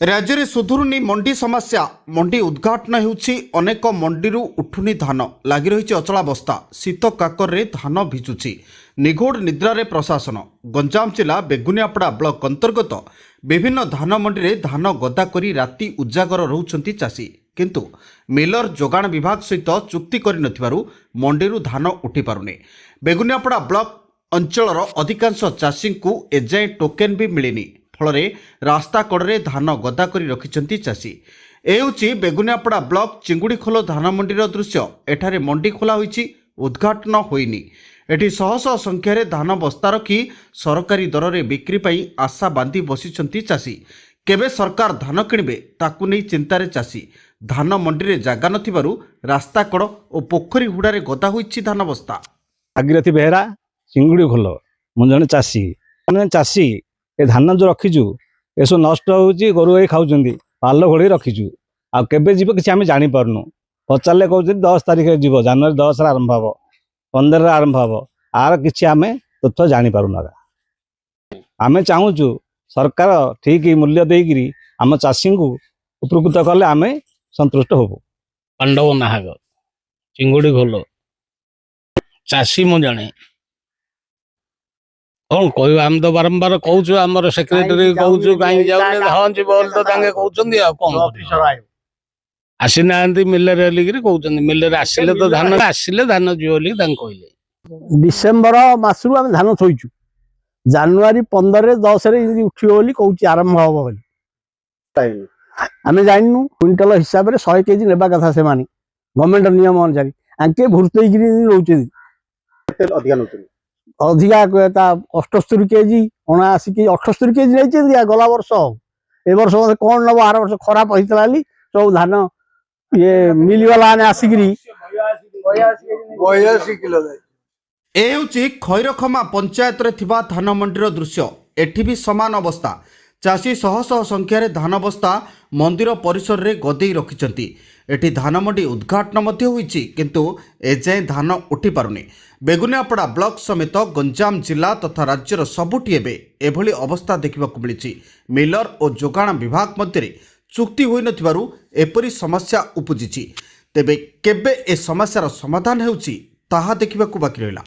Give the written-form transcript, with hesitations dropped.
राज्य में सुधुरुनी मंडी समस्या मंडी उद्घाटन होउछि अनेक मंडीरू उठुनी धान लगी रही अचलावस्था शीत काकर धान भिजुछि निघोड़ निद्रारे प्रशासन गंजाम जिला बेगुनियापड़ा ब्लॉक अंतर्गत विभिन्न धान मंडी में धान गदा करी राति उजागर रहउछंती चाषी किंतु मिलर जोगाण विभाग सहित चुक्ति करिनथिबारु मंडीरू धान उठी पारुनी बेगुनियापड़ा ब्लॉक अंचलर अधिकांश चाषी को एजाए टोकेन भी मिलिनी फल रास्ता कड़े धान गदा करी रखिछंती चाषी एउछि बेगुनियापड़ा ब्लॉक चिंगुड़ीखोल धान मंडीर दृश्य एठारे मंडी खोला होईछि उद्घाटन होइनी एठी शह शह संख्यार धान बस्ता रखी सरकारी दर में बिक्री पई आशा बांधी बसिछंती चाषी केबे सरकार धान किणबे ताकू नहीं चिंतार चाषी धान मंडी रे जागा नथिबारु रास्ता कड़ और पोखरी हुड़ारे गदा होईछि धान बस्ता। भागीरथी बेहरा चिंगुड़ी खोल मु जने चाषी ए धान जो रखीचु ये सब नष्ट होची गोरु गाई खाऊं पाल घोड़ी रखीचु आ केबे जीव किसी आम जानी पारनु पचारे कहते 10 तारिख जीव जनवरी 10 आरंभ हम 15 आरंभ हम आर किसी आम तथ्य जानी पारुना आम चाहूँ सरकार ठीक मूल्य देकरी आम चाषी को उपकृत कले आम संतुष्ट होबु। पांडव नाहक चिंगुड़ी खोल चाषी मु जाने कौन कह आम तो बारंबार कहूँ आमर सेक्रेटरी कहूँ कहीं जाऊे हाँ जी बोल तो कहते कौन आसी ना मिलर कहते मिलर आसिले तो धान आसिले धान जी कहले डिसेम्बर मासरू आम धान थोचु जानुरी 15-10 उठियो कहूँ आरंभ हम बोली आम जानू क्विंटाल हिसाब से 100 केजी नेबा कथा से गवर्नमेंट नियम अनुसार आंके भूर्तई रोचे अधिका 78 केजी 79 केजी 78 केजी नहीं गला वर्ष ए वर्ष कौन नब आर वर्ष खराब होता सब धान ये मिलवाला आसिकी 82 किलो ए खैरखमा पंचायत रे थिबा धान मंडीर दृश्य एठी भी समान अवस्था चाषी शह शह संख्यार धान बस्ता मंदिर परिसर रे गदेई रखिछंती एठी धान मंडी उद्घाटन मध्य होईछि किंतु एजाए धान उठी पारुनी बेगुनियापड़ा ब्लॉक समेत गंजाम जिला तथा राज्यर सबुठी एबे एभली अवस्था देखिबाकु मिलिछि मिलर और जोगाण विभाग मध्य चुक्ति होई नथिबारु एपरी समस्या उपुजिछि तेबे केबे ए समस्यार समाधान हेउछि ताहा देखिबाकु बाकी रहिला।